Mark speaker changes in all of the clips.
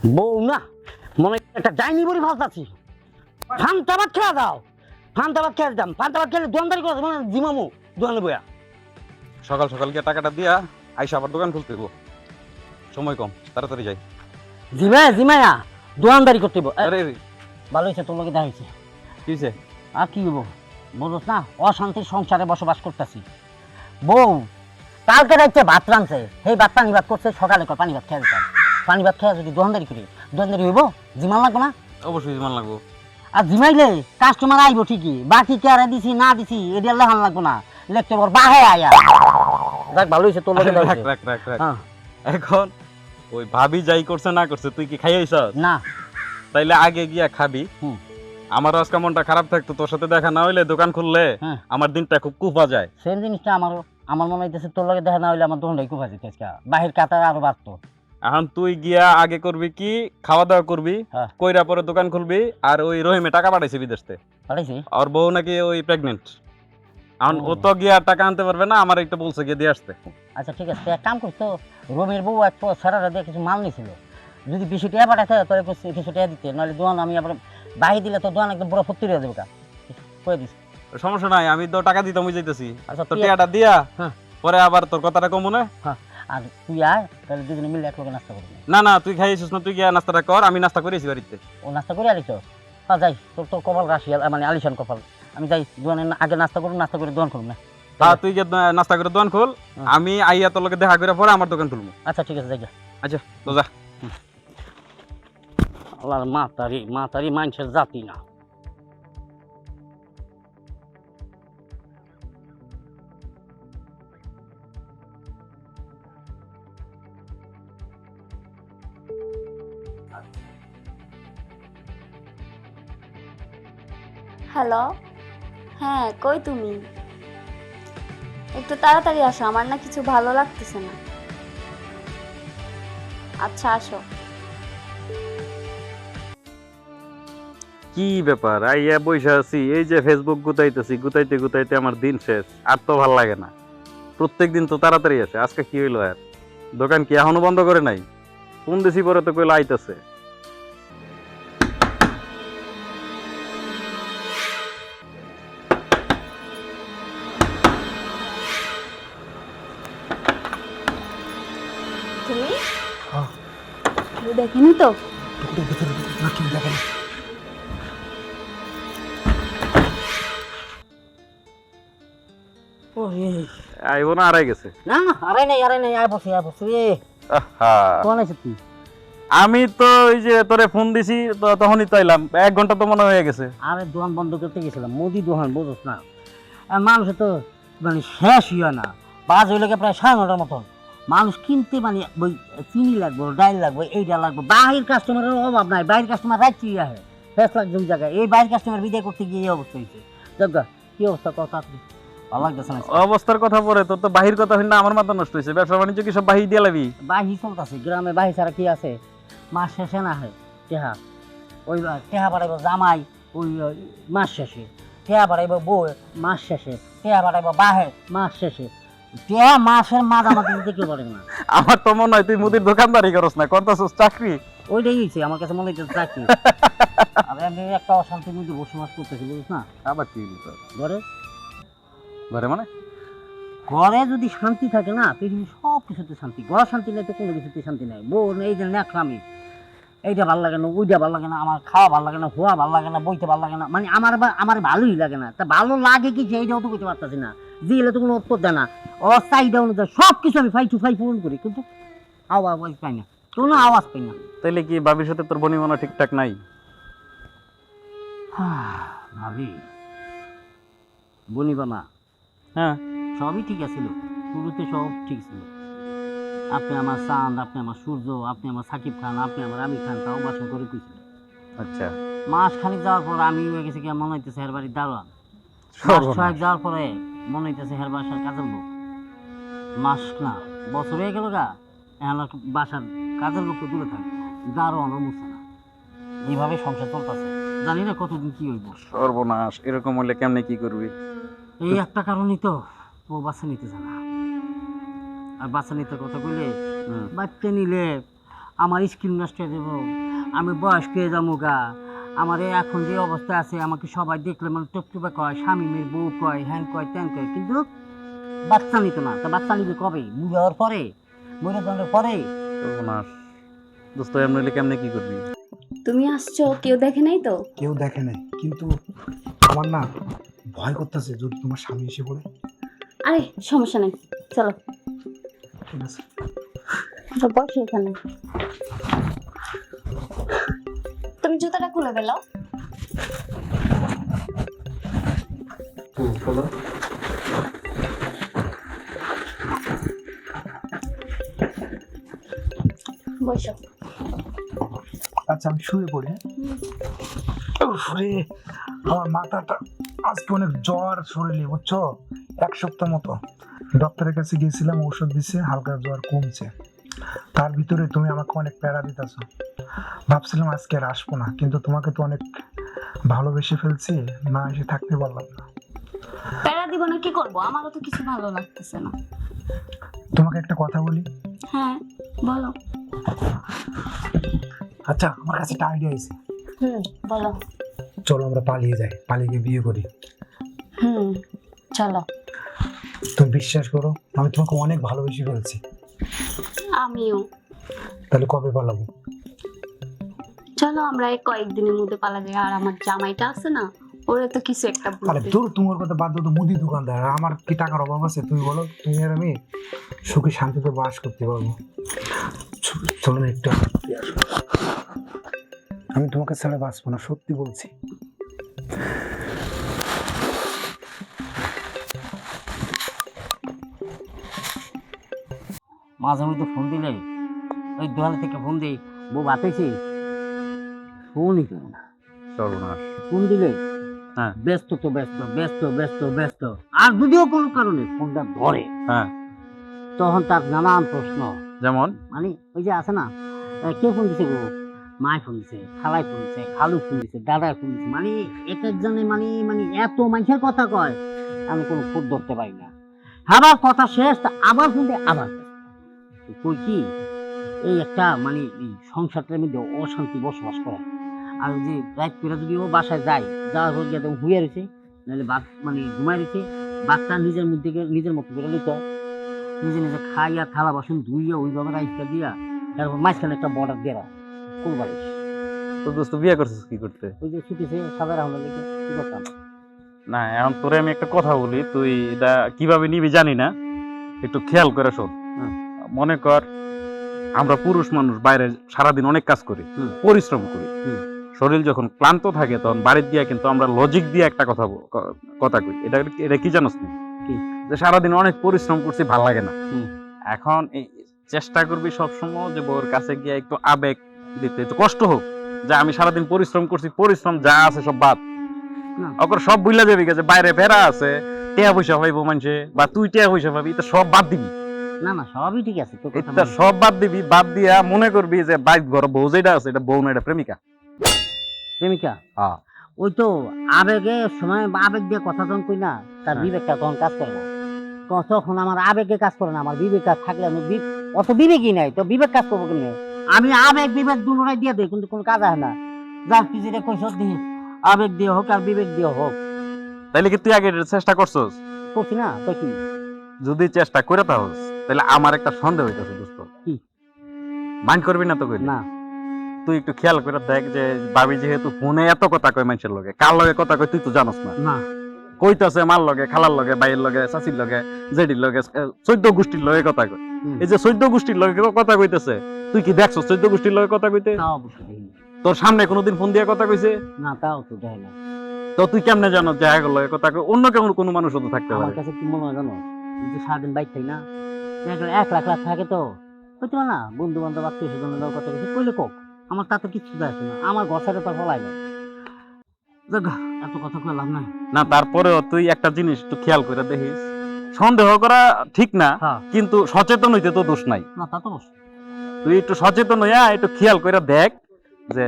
Speaker 1: বউ না মনে হয় একটা ডাইনি বড়ি ভাবতাছি। ফান্তাবাদ খেলা দাও, ফান্তাবাদ খেয়ে দিতাম, ফান্তাবাদ খেলে দোকানদারি করছে মানে জিমামু দোকানে বইয়া।
Speaker 2: সকাল সকাল গিয়ে টাকাটা দিয়া আইসা আবার দোকান খুলতে হইব, সময় কম, তাড়াতাড়ি যাই।
Speaker 1: জিমায়া দোকানদারি করতে হইব।
Speaker 2: আরে
Speaker 1: ভালো হয়েছে তোর লোকে দেখা হয়েছে।
Speaker 2: কি হইছে?
Speaker 1: আর কি হবো বলছ না, অশান্তির সংসারে বসবাস করতেছি। বউ কালকে রাইতে ভাত রাঁধছে, সেই ভাত পানি ভাত করছে, সকালে কয় পানি ভাত খেয়ে দিতাম। পানি ভাত খেয়ে যদি দোকানদারি করি, দোকানদারি হইব? জিমান লাগবো না?
Speaker 2: অবশ্যই মান লাগবো।
Speaker 1: আর জিমাইলে কাস্টমার আইব ঠিকই, বাকি কেয়ারে দিছি না দিছি এটা লেখান লাগবো না, লেখতে বর বাহে আয়া। দেখ ভালো হয়েছে তোর লোকে দেখা হয়েছে।
Speaker 2: রাখ।
Speaker 1: হ্যাঁ
Speaker 2: এখন ওই ভাবি যাই করছে না করছে, তুই কি খাইয়াইছ?
Speaker 1: না।
Speaker 2: তাইলে আগে গিয়া খাবি। আমার আজকে মনটা খারাপ থাকতো, তোর সাথে দেখা না হইলে, দোকান খুললে আমার দিনটা খুব কুফা যায়।
Speaker 1: সেম জিনিসটা আমার মনে হইতেছে তোর লগে দেখা না হইলে আমার দোকানটাই খুব আছে, বাহির কাতার আরো বাড়তো।
Speaker 2: এখন তুই গিয়া আগে করবি কি, খাওয়া দাওয়া করবি, কইরা পরে দোকান খুলবি। আর ওই রহিমে টাকা পাঠাইছে বিদেশ থেকে,
Speaker 1: পাঠাইছি
Speaker 2: আর বউ নাকি ওই প্রেগনেন্ট। এখন ও তো গিয়া টাকা আনতে পারবে না, আমার একটু বলছে গিয়ে দিয়ে আসতে।
Speaker 1: আচ্ছা ঠিক আছে, এক কাম করতো, রবির বউ এক সারাটা দিয়ে কিছু মাল নিয়েছিল, যদি বেশি টাকা পাঠাতে তাহলে কিছু টাকা দিতে, নাহলে দোকান আমি আবার বাহি দিলে তো দোকান একদম পুরো ফুর্তি হয়ে দেবো। করে দিস,
Speaker 2: সমস্যা নাই, আমি তো টাকা দিতে আমি যাইতেছি।
Speaker 1: আচ্ছা
Speaker 2: তোর টাকাটা দিয়া
Speaker 1: হ্যাঁ
Speaker 2: পরে আবার তোর কথাটা কম মনে।
Speaker 1: হ্যাঁ, আর তুই আয় তাহলে দুজনে মিলে এক লোকে নাস্তা করবি।
Speaker 2: না তুই খাইছিস না, তুই গিয়া নাস্তাটা কর, আমি নাস্তা করেছি বাড়িতে।
Speaker 1: ও নাস্তা করে আলিস? হ্যাঁ যাই, তোর কপাল রাশি মানে আলিশান কপাল। আমি যাই দোকানে আগে নাস্তা করবো, নাস্তা করে দোকান করবো না।
Speaker 2: হ্যাঁ তুই গিয়ে নাস্তা করে দোকান খোল, আমি আইয়া তোর লগে দেখা করে পরে আমার দোকান খুলবো।
Speaker 1: আচ্ছা ঠিক আছে, যাই যা।
Speaker 2: আচ্ছা তো যা।
Speaker 1: আল্লাহর মাতারি মানুষের জাতি না।
Speaker 3: হ্যালো, হ্যাঁ কই তুমি? একটু তাড়াতাড়ি আসো, আমার না কিছু ভালো লাগতেছে না। আচ্ছা আসো।
Speaker 2: কি ব্যাপার, আইয়া বইসা আছি, এই যে ফেসবুক গুতাইতেছি, গুতাইতে গুতাইতে আমার দিন শেষ, আর তো ভাল লাগে না। প্রত্যেকদিন তো তাড়াতাড়ি আসে, আজকে কি হইলো? আর দোকান কি এখনো বন্ধ করে নাই? কোন দেশি পরে তো কইলো আইতাছে।
Speaker 3: তুমি কেউ দেখেনি তো?
Speaker 2: আইবো না, আড়াই গেছে।
Speaker 1: না আরে নাই আয় বসে রে।
Speaker 2: আহা,
Speaker 1: কোন আছে তুই?
Speaker 2: আমি তো ওই যে তোরে ফোন দিছি তখনই তো আইলাম, 1 ঘন্টা তো মনে হয়ে গেছে।
Speaker 1: আরে দোকান বন্ধ করতে গেছিলাম, মুদি দোকান বুঝছ না, আর মানুষ তো মানে শেষ হয় না, বাজ হইলে প্রায় 9:30টার মতন। মানুষ কিনতে মানে ওই চিনি লাগবে, ডাইল লাগবে, এইটা লাগবে, বাহির কাস্টমারের অভাব নাই, বাইরের কাস্টমার রাখছি আহে ফেস লাগছে ওই জায়গায়, এই বাইরের কাস্টমার বিদায় করতে গিয়ে এই অবস্থা হয়েছে। দেখা কি অবস্থা, কথা আপনি ভালো লাগতেছে না।
Speaker 2: অবস্থার কথা পরে তোর তো বাহির কথা হই না, আমার মাথা নষ্ট হয়েছে। ব্যবসা বাণিজ্য কি সব বাহি দিয়ে লাবি?
Speaker 1: বাহি চলতেছে, গ্রামে বাহি ছাড়া কি আছে? মাস শেষে না হয় টেহা, ওই টেহা বাড়াইব জামাই ওই মাস শেষে, টেহা বাড়াইব বউ মাস শেষে, টেহা বাড়াইব বাহে মাস শেষে, টেহা মাসের মাঝামাঝি দিতে কেউ পারে না।
Speaker 2: আমার তো মনে হয় তুই মুদির দোকানদারি করস না, করতেছস চাকরি।
Speaker 1: ওইটাই হয়েছে আমার কাছে মনে হচ্ছে চাকরি। আমি একটা অশান্তির মধ্যে বসবাস করতেছি বুঝিস না।
Speaker 2: আবার কি
Speaker 1: ঘরে
Speaker 2: ঘরে মানে
Speaker 1: ঘরে যদি শান্তি থাকে না, পৃথিবীর সব কিছুতে শান্তি। ঘর শান্তি নেই তো কোনো কিছুতে শান্তি নেই। বউ এই যে নেখলামি, এইটা ভালো লাগে না, ওইটা ভালো লাগে না, আমার খাওয়া ভালো লাগে না, হওয়া ভালো লাগে না, বইতে ভালো লাগে না, মানে আমার ভালোই লাগে না। তা ভালো লাগে কি এইটাও তো করতে পারতেছি না, দিলে তো কোনো উত্তর দেয় না। চাহিদা অনুযায়ী সব কিছু আমি ফাই পূরণ করি, কিন্তু আওয়াজ পাই না, কোনো আওয়াজ পাই না।
Speaker 2: তাইলে কি ভাবির সাথে তোর বনিমনা ঠিকঠাক নাই?
Speaker 1: ভাবি বনিবা না,
Speaker 2: হ্যাঁ
Speaker 1: সবই ঠিক আছিল, শুরুতে সব ঠিক ছিল। আপনি আমার চাঁদ, আপনি আমার সূর্য, আপনি আমার সাকিব খান, আপনি আমার আমির খান, তাও বাসা করে কইছিল।
Speaker 2: আচ্ছা,
Speaker 1: মাস খানিক যাওয়ার পর আমি হয়ে গেছি কি মনে হইতেছে হের বাড়ির দারোয়ান। মাস 6 যাওয়ার পরে মনে হইতেছে হের বাসার কাজের লোক। মাস না বছর হয়ে গেল গা, এখন আর বাসার কাজের লোক তো দূরে থাকে, দারোয়ানও মুছে না। এইভাবে সংসার চলতেছে, জানি না কতদিন কি হইব।
Speaker 2: সর্বনাশ, এরকম হলে কেমনে কি করবি?
Speaker 1: এই একটা কারণই তো ও বাচ্চা নিতে জানা। আর বাচ্চা নিতে কথা কইলে বাচ্চা নিলে আমার স্কিল নষ্ট হয়ে যাবো, আমি বয়স্ক হয়ে যাবো গা, আমার এই এখন যে অবস্থা আছে আমাকে সবাই দেখলে মানে টুপটুপে কয়, স্বামী মেয়ের বউ কয়, হ্যান কয়, ত্যান কয়, কিন্তু বাচ্চা নিত না। তা বাচ্চা নিবে কবে? বুড়ো হওয়ার পরে, মরে যাওয়ার পরে।
Speaker 2: সর্বনাশ দোস্ত, এমনি কেমনে কি করবি?
Speaker 3: তুমি আসছো, কেউ দেখে নাই তো?
Speaker 4: কেউ দেখে নাই, কিন্তু আমার না ভয় করতেছে যদি তোমার স্বামী এসে পড়ে।
Speaker 3: আরে সমস্যা নেই, চলো
Speaker 4: ঠিক আছে।
Speaker 3: বসো এখানে। তুমি জুতাটা খুলে ফেলো।
Speaker 4: চলো।
Speaker 3: বসো।
Speaker 4: আচ্ছা আমি শুয়ে পড়ি, হ্যাঁ? উফ রে, আমার মাথাটা আজকে অনেক জ্বর শরীরে, বুঝছো? 1 সপ্তাহ মতো ডক্টরের কাছে গিয়েছিলাম, ঔষধ দিছে, হালকা জ্বর কমছে। তার ভিতরে তুমি আমাকে অনেক প্যারা দিতেছ। ভাবছিলাম আজকে আর আসবো না, কিন্তু তোমাকে তো অনেক ভালোবেসে ফেলছি, না এসে থাকতে পারলাম না।
Speaker 3: প্যারা দিব না, কি করবো? আমারও তো কিছু ভালো লাগতেছে না।
Speaker 4: তোমাকে একটা কথা বলি।
Speaker 3: হ্যাঁ বলো।
Speaker 4: আচ্ছা আমার কাছে একটা আইডিয়া আছে।
Speaker 3: বলো।
Speaker 4: চলো আমরা পালিয়ে যাই, পালিয়ে গিয়ে বিয়ে করি।
Speaker 3: চলো।
Speaker 4: তুমি বিশ্বাস করো, আমি তোমাকে অনেক ভালোবেসে ফেলছি।
Speaker 3: আমিও।
Speaker 4: তাহলে কবে পালাবো?
Speaker 3: চলো আমরা এই কয়েকদিনের মধ্যে পালা যাই। আর আমার জামাইটা আছে না, ওরে তো কিছু একটা
Speaker 4: আরে
Speaker 3: বলতে।
Speaker 4: তোর তোমার কথা বাদ দাও তো, মুদি দোকানদার, আর আমার কি টাকার অভাব আছে? তুমি বলো, তুমি আর আমি সুখে শান্তিতে বাস করতে পারবো। চলো না একটু, আমি তোমাকে ছাড়া বাঁচবো না, সত্যি বলছি।
Speaker 1: মাঝে মধ্যে ফোন দিলে, ওই দোকান থেকে ফোন দিই, বউ বাতাইছি, ফোনই কেন না।
Speaker 2: সর্বনাশ।
Speaker 1: ফোন দিলে
Speaker 2: হ্যাঁ।
Speaker 1: ব্যস্ত তো ব্যস্ত, ব্যস্ত ব্যস্ত ব্যস্ত, আর যদিও কোনো কারণে ফোনটা ধরে,
Speaker 2: হ্যাঁ।
Speaker 1: তখন তার নানান প্রশ্ন।
Speaker 2: যেমন?
Speaker 1: মানে ওই যে আছে না, কে ফোন দিছে গো, মায় ফোন দিছে, খালাই ফোন দিছে, খালু ফোন দিছে, দাদায় ফোন দিছে, মানে এক একজনে মানে মানে এত মানুষের কথা কয়, আমি কোনো ফোন ধরতে পারি না। আবার কথা শেষ, তা আবার ফোন দিয়ে আবার ব্যস্ত। তো কই কি, এই একটা মানে এই সংসারটার মধ্যে অশান্তি বসবাস করে। আর ওই যে রাত করে যদি ও বাসায় যায়, যাওয়ার পর গিয়ে হুয়ে রয়েছে, নাহলে বাদ মানে ঘুমাই রয়েছে, বাচ্চা নিজের মধ্যে নিজের মতো করে নিতে হয়, নিজে নিজে খাইয়া থালা বাসন ধুইয়া ওইভাবে রাইসটা দিয়া, তারপর মাঝখানে একটা বর্ডার দেওয়া করবার।
Speaker 2: তো দোস্ত বিয়ে করছিস কি করতে?
Speaker 1: ওই যে ছুটিছে সাদা রাহনের লেগে কি করতাম।
Speaker 2: না এখন তোরে আমি একটা কথা বলি, তুই এটা কিভাবে নিবি জানি না, একটু খেয়াল করে শোন।
Speaker 1: হুম।
Speaker 2: মনে কর আমরা পুরুষ মানুষ বাইরে সারাদিন অনেক কাজ করি, পরিশ্রম করি, শরীর যখন ক্লান্ত থাকে তখন বাড়ির দিয়ে কিন্তু আমরা লজিক দিয়ে একটা কথা কই। এটা কি জানোস না?
Speaker 1: কি?
Speaker 2: যে সারাদিন অনেক পরিশ্রম করছি, ভাল লাগে না।
Speaker 1: হুম।
Speaker 2: এখন এই চেষ্টা করবি সবসময় যে বউর কাছে গিয়ে একটু আবেগ দিতে, একটু কষ্ট হোক, যে আমি সারাদিন পরিশ্রম করছি, পরিশ্রম যা আছে সব বাদ।
Speaker 1: না।
Speaker 2: ওকর সব বুঝলা যাবি যে বাইরে ফেরা আছে, টিয়া পয়সা পাইবো মানুষে, বা তুই টিয়া পয়সা পাবি, এটা সব বাদ দিবি।
Speaker 1: না না সবই ঠিক আছে, তোর কথা
Speaker 2: এটা
Speaker 1: মানি।
Speaker 2: সব বাদ দিবি, বাদ দিয়া মনে করবি যে বাইক ঘর বউ যেটা আছে এটা বউ না, এটা প্রেমিকা।
Speaker 1: প্রেমিকা?
Speaker 2: হ্যাঁ।
Speaker 1: ওই তো আবেগের সময় বা আবেগ দিয়ে কথা যখন কই না, তার
Speaker 2: হ্যাঁ।
Speaker 1: বিবেকটা তখন কাজ করে না। তখন আমার আবেগে কাজ করে না, আমার বিবেক কাজ থাকলে আমি অত বিবেকই নাই, তো বিবেক কাজ করবো কেন? আমি আবেগ বিবেক দুটোটাই দিয়ে দিই, কিন্তু কোনো কাজ হয় না। যার তুই যেটা কইস দিই, আবেগ দিয়ে হোক আর বিবেক দিয়ে হোক।
Speaker 2: তাইলে কি তুই আগে এটা চেষ্টা করছস?
Speaker 1: করছি না তো কি?
Speaker 2: যদি চেষ্টা করে তাহস, তাহলে আমার একটা সন্দেহ হইতেছে দোস্ত।
Speaker 1: কি?
Speaker 2: মাইন্ড করবি না তো? কই
Speaker 1: না।
Speaker 2: তুই একটু খেয়াল করে দেখ যে ভাবি যেহেতু ফোনে এত কথা কয় মানুষের লগে, কার লগে কথা কয় তুই তো জানোস না।
Speaker 1: না।
Speaker 2: কইতাছে মার লগে, খালার লগে, ভাইয়ের লগে, চাচির লগে, জেডির লগে, 14 গোষ্ঠীর লগে কথা কয়। এই যে 14 গোষ্ঠীর লগে কথা কইতেছে, তুই কি দেখছস 14 গোষ্ঠীর লগে কথা কইতে?
Speaker 1: তাও অবশ্যই দেখিনি।
Speaker 2: তোর সামনে কোনোদিন ফোন দিয়ে কথা কইছে?
Speaker 1: না, তাও তো দেয় না।
Speaker 2: তো তুই কেমনে জানো যে এগুলো লগে কথা কয়? অন্য কেমন কোনো মানুষ তো থাকতে
Speaker 1: আমার
Speaker 2: পারে।
Speaker 1: কাছে কি মনে হয় জানো, এই যে সারাদিন বাইক থাকি না, এক লাখ লাখ থাকে তো হইতে না, বন্ধু বান্ধব আত্মীয় স্বজনের কথা কিছু কইলে কোক, আমার তাতে কিছু যায় আসে না, আমার ঘর সাইডে তো ফলাই যায়। এত কথা কয়ে লাভ নাই।
Speaker 2: না তারপরেও তুই একটা জিনিস একটু খেয়াল করে দেখিস, সন্দেহ করা ঠিক না,
Speaker 1: হ্যাঁ।
Speaker 2: কিন্তু সচেতন হইতে তো দোষ নাই।
Speaker 1: না তা তো অবশ্যই।
Speaker 2: তুই একটু সচেতন হইয়া একটু খেয়াল করে দেখ যে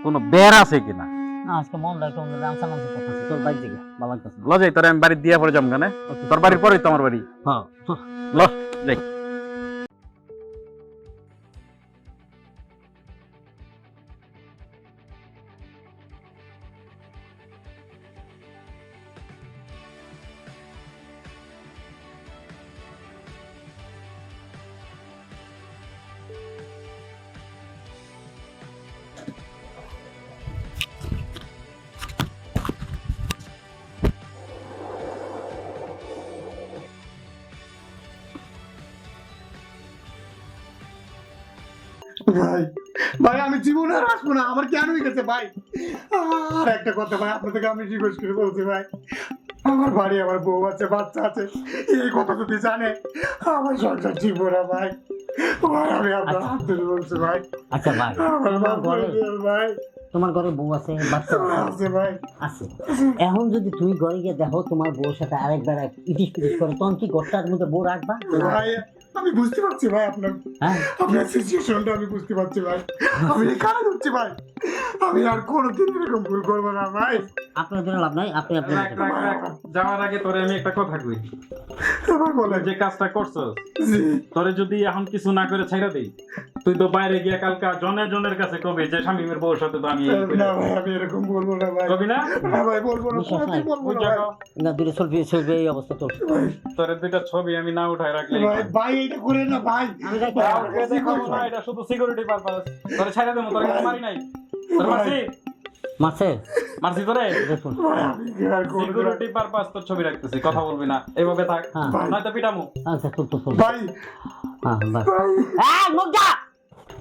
Speaker 2: কোনো বের আছে কিনা।
Speaker 1: না আজকে মনটা একটু রামসা নামসা কথা আছে, তোর বাইক দিকে ভালো লাগতেছে না।
Speaker 2: লজাই তোর আমি বাড়ি দিয়া পরে যাম গানে, তোর বাড়ির পরেই তো আমার বাড়ি।
Speaker 1: হ্যাঁ তো
Speaker 2: ল যাই।
Speaker 5: ভাই ভাই আমি জীবনে আর আসবো না, আমার কেন হয়ে গেছে ভাই। আর একটা কথা ভাই, আপনাদেরকে আমি রিকোয়েস্ট করে বলছি ভাই, আমার বাড়ি, আমার বউ আছে, বাচ্চা আছে, এই কথা যদি জানে আমার সংসার ঠিক না ভাই। ভাই আমি আপনার হাত ধরে বলছি ভাই,
Speaker 1: আচ্ছা ভাই,
Speaker 5: আমার মাফ করে দিও ভাই।
Speaker 1: তোমার ঘরে বউ আছে, বাচ্চা আছে?
Speaker 5: আছে ভাই।
Speaker 1: আছে। এখন যদি তুমি ঘরে গিয়ে দেখো তোমার বউর সাথে আরেকবার ইটিস পিটিস করে, তখন কি ঘরটার মধ্যে বউ রাখবা?
Speaker 5: ভাই আমি বুঝতে পারছি ভাই আপনার
Speaker 1: হ্যাঁ,
Speaker 5: আপনার সিচুয়েশনটা আমি বুঝতে পারছি ভাই, আমি কাজ হচ্ছি ভাই, আমি আর কোনোদিন এরকম ভুল করবো না ভাই।
Speaker 1: আপনার জন্য লাভ নাই, আপনি আপনি
Speaker 2: রাখ, রাখ, রাখ। যাওয়ার আগে তোরে আমি একটা কথা কই,
Speaker 5: ভাই বলেন।
Speaker 2: যে কাজটা করছস
Speaker 5: জি।
Speaker 2: তোরে যদি এখন কিছু না করে ছাইরা দেই, তুই তো বাইরে গিয়ে কালকা জনের কাছে কবে যে শামিমের বউর সাথে তো আমি এই করি।
Speaker 5: না ভাই আমি এরকম বলবো না ভাই,
Speaker 2: কবি না?
Speaker 5: না ভাই বলবো না,
Speaker 1: বিশ্বাস
Speaker 5: কোনোদিন
Speaker 1: নাই।
Speaker 5: বলবো
Speaker 2: ওই
Speaker 5: না
Speaker 2: জায়গা
Speaker 5: ভাই।
Speaker 1: না, দূরে চলবে চলবে এই অবস্থা চলছে।
Speaker 5: ভাই
Speaker 2: তোরে দুইটা ছবি আমি না উঠাই রাখলে
Speaker 5: ভাই ভাই এটা করে না ভাই,
Speaker 1: আমি দেখি
Speaker 5: ভাই,
Speaker 2: কাউকে দেখাবো না, এটা শুধু সিকিউরিটি পারপাস। তোরে ছাইরা দেবো, তোরে কিন্তু মারি নাই। তোরে মারছি?
Speaker 1: মারছে
Speaker 2: মারছি তোরে?
Speaker 1: দেখুন।
Speaker 5: ভাই আমি কি আর করবো না।
Speaker 2: সিকিউরিটি পারপাস তোর ছবি রাখতেছি, কথা বলবি না, এইভাবে থাক,
Speaker 1: হ্যাঁ।
Speaker 2: নয়তো পিটামু।
Speaker 1: আচ্ছা তুল তুল তুল।
Speaker 5: ভাই
Speaker 1: হ্যাঁ বাস।
Speaker 5: ভাই
Speaker 1: এই মুখ যা,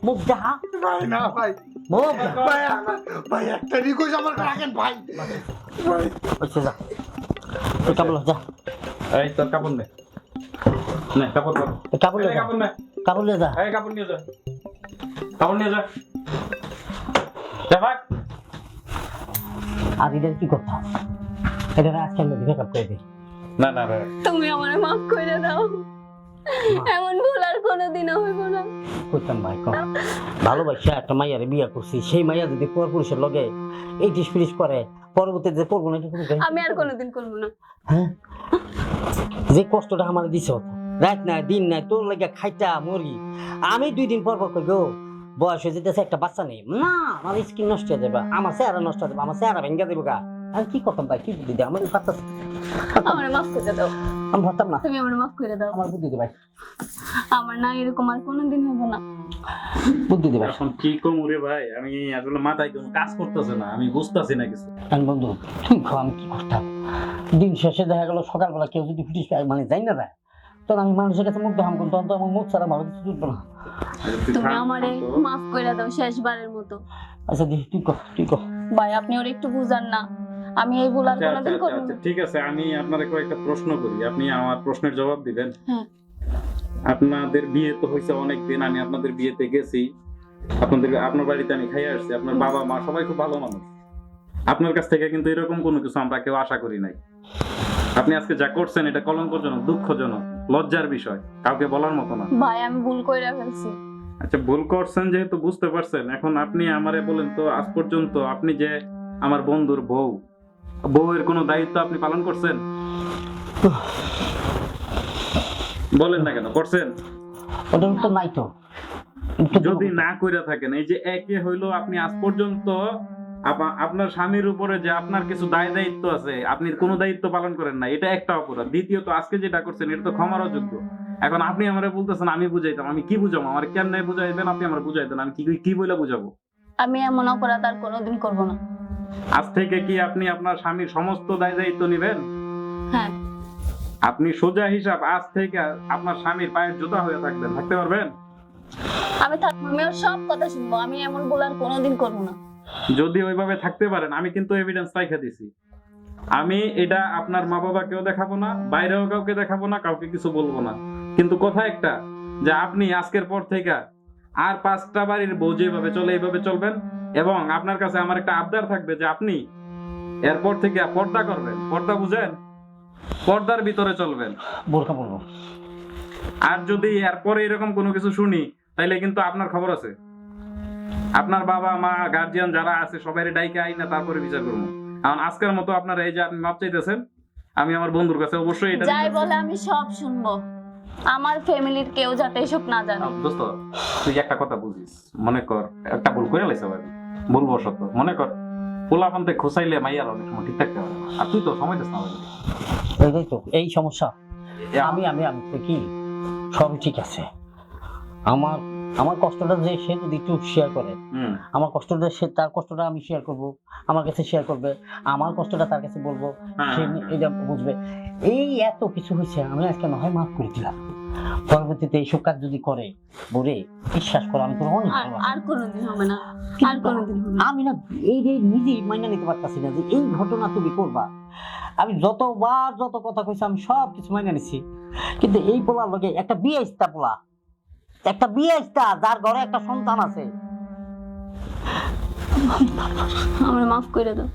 Speaker 1: মুখ যা,
Speaker 5: ভাই না ভাই,
Speaker 1: মুখ যা।
Speaker 5: ভাই আমার ভাই একটা রিকোয়েস্ট আমার রাখেন ভাই, ভাই
Speaker 1: আচ্ছা যা, তুই কাপড় যা,
Speaker 2: এই তোর কাপড় নে, নে কাপড় পর।
Speaker 1: তুই কাপড়
Speaker 2: এই
Speaker 1: যা,
Speaker 2: কাপড় নে,
Speaker 1: কাপড় যা।
Speaker 2: এই কাপড় নিয়ে যা, কাপড় নিয়ে যা। যা ভাগ।
Speaker 1: আর এদের কি করতে হবে? এটা আজকে আমরা দেখে কাপ করে দিই।
Speaker 2: না না রে,
Speaker 3: তুমি আমারে মাফ করে দাও, এমন ভুল আর কোনোদিনও হইব না।
Speaker 1: করতাম ভাই কম। ভালোবাসা একটা মাইয়ারে বিয়ে করছি, সেই মাইয়া যদি পর পুরুষের লগে এই টিস ফিরিস করে, পরবর্তীতে করবো না, এটা কোনো guarantee
Speaker 3: আমি আর
Speaker 1: নেই।
Speaker 3: কোনোদিন করবো না।
Speaker 1: হ্যাঁ, যে কষ্টটা আমার দিছ, রাত নাই দিন নাই তোর লাগে খাইটা মরি, আমি 2 দিন পর পর কই গো বয়স হয়ে যেতেছে, একটা বাচ্চা নেই না, আমার স্কিন নষ্ট হয়ে যাবে, আমার চেহারা নষ্ট হয়ে যাবে, আমার চেহারা ভেঙে দেবো গা। আর কি করতাম ভাই, কি বুদ্ধি দে আমার পারতাম,
Speaker 3: আমারে মাফ করে দাও,
Speaker 1: আমি পারতাম না,
Speaker 3: তুমি আমারে মাফ করে দাও।
Speaker 1: আমার বুদ্ধি দে ভাই,
Speaker 3: আমার না এরকম আর কোনোদিন হবে না।
Speaker 1: বুদ্ধি দে ভাই।
Speaker 2: এখন কি কম রে ভাই, আমি আসলে মাথায় কোনো কাজ করতেছে না, আমি বুঝতাছি না কিছু।
Speaker 1: আমি বন্ধু তুই খাও, আমি কি করতাম? দিন শেষে দেখা গেল সকালবেলা কেউ যদি ফিটিস মানে যাই না দেয়, তখন আমি মানুষের কাছে মুখ দেখাম, কিন্তু অন্তত আমার মুখ ছাড়া ভালো কিছু জুটবে না।
Speaker 3: তুমি আমারে মাফ করে দাও শেষবারের মতো।
Speaker 1: আচ্ছা দেখি তুই কর, তুই কর।
Speaker 3: ভাই আপনি ওর একটু বুঝান না, আমি এই ভুল আর
Speaker 2: আচ্ছা,
Speaker 3: কোনোদিন
Speaker 2: আচ্ছা,
Speaker 3: করবো
Speaker 2: আচ্ছা,
Speaker 3: না।
Speaker 2: ঠিক আছে, আমি আপনাকে কয়েকটা প্রশ্ন করি, আপনি আমার প্রশ্নের জবাব দিবেন।
Speaker 3: হ্যাঁ।
Speaker 2: আপনাদের বিয়ে তো হয়েছে অনেকদিন, আমি আপনাদের বিয়েতে গেছি, আপনার বাড়িতে আমি খাইয়ে আসছি, আপনার বাবা মা সবাই খুব ভালো মানুষ। আপনার কাছ থেকে কিন্তু এরকম কোনো কিছু আমরা কেউ আশা করি নাই। আপনি আজকে যা করছেন এটা কলঙ্কজনক, দুঃখজনক, লজ্জার বিষয়, কাউকে বলার মতো না।
Speaker 3: ভাই আমি ভুল করে ফেলছি।
Speaker 2: আচ্ছা ভুল করছেন যেহেতু বুঝতে পারছেন, এখন আপনি আমারে বলেন তো, আজ পর্যন্ত আপনি যে আমার বন্ধুর বউয়ের কোনো দায়িত্ব আপনি পালন করছেন? বলেন না কেন করছেন?
Speaker 1: ওটা তো নাই তো।
Speaker 2: যদি না কইরা থাকেন, এই যে একে হইলো আপনি আজ পর্যন্ত আপনার স্বামীর উপরে যে আপনার কিছু দায় দায়িত্ব আছে, আপনি কোনো দায়িত্ব পালন করেন না, এটা একটা অপরাধ। দ্বিতীয়ত আজকে যেটা করছেন এটা তো ক্ষমার অযোগ্য। এখন আপনি আমারে বলতেছেন আমি বুঝাইতাম, আমি কি বুঝাবো? আমার কেন বুঝাইবেন? আপনি আমার বুঝাই দেন, আমি কি বলে বুঝাবো?
Speaker 3: আমি এমন অপরাধ আর কোনোদিন করবো না।
Speaker 2: আজ থেকে কি আপনি আপনার স্বামীর সমস্ত দায় দায়িত্ব নেবেন?
Speaker 3: হ্যাঁ।
Speaker 2: আপনি সোজা হিসাব আজ থেকে আপনার স্বামীর পায়ের জুতা হয়ে থাকবেন, থাকতে পারবেন?
Speaker 3: আমি থাকবো, আমি ওর সব কথা শুনবো, আমি এমন ভুল আর কোনোদিন করবো না।
Speaker 2: যদি ওইভাবে থাকতে পারেন, আমি কিন্তু এভিডেন্স রাইখা দিছি। আমি এটা আপনার মা বাবাকেও দেখাবো না, বাইরেও কাউকে দেখাবো না, কাউকে কিছু বলবো না। কিন্তু কথা একটা, যে আপনি আজকের পর থেকে আর 5টা বাড়ির বউ যেভাবে চলে এইভাবে চলবেন, এবং আপনার কাছে আমার একটা আবদার থাকবে যে আপনি এরপর থেকে পর্দা করবেন। পর্দা বুঝেন? পর্দার ভিতরে চলবেন।
Speaker 1: বোরকা বলবো।
Speaker 2: আর যদি এরপরে এরকম কোনো কিছু শুনি, তাইলে কিন্তু আপনার খবর আছে। আপনার বাবা মা গার্জিয়ান যারা আছে সবাই ডাইকে আইনা তারপরে বিচার করবো। কারণ আজকের মতো আপনারা এই যে আপনি মাপ চাইতেছেন, আমি আমার বন্ধুর কাছে অবশ্যই এটা
Speaker 3: যাই বলে আমি সব শুনবো, আমার ফ্যামিলির কেউ যাতে এসব না জানে।
Speaker 2: দোস্ত তুই একটা কথা বুঝিস, মনে কর একটা ভুল করে লাইছে ভাই, বলবো সত্য, মনে কর পোলাপান্তে খোসাইলে মাইয়ার অনেক সময় ঠিক থাকতে পারে না, আর তুই তো সময় দিস না ভাই।
Speaker 1: এইটাই তো এই সমস্যা। আমি আমি আমি তো কি সবই ঠিক আছে, আমার আমার কষ্টটা যে সে যদি একটু শেয়ার করে, আমার কষ্টটা সে তার কষ্টটা আমি শেয়ার করব, আমার কাছে শেয়ার করবে, আমার কষ্টটা তার কাছে বলবো, সে এটা বুঝবে। এই এত কিছু হয়েছে, আমি আজকে না হয় মাফ করে দিলাম, পরবর্তীতে এইসব কাজ যদি করে বলে বিশ্বাস করো আমি তোর অনেক
Speaker 3: আর
Speaker 1: ভালোবাসি।
Speaker 3: আর কোনোদিন হবে না, আর কোনোদিন হবে না।
Speaker 1: আমি না এই যে নিজেই মাইনা নিতে পারতাছি না যে এই ঘটনা তুমি করবা। আমি যতবার যত কথা কইছি আমি সব কিছু মাইনা নিছি, কিন্তু এই পোলার লগে একটা বিয়ে ইস্তা পোলা, একটা বিয়ে ইস্তা যার ঘরে একটা সন্তান আছে।
Speaker 3: আমার মাফ করে দাও।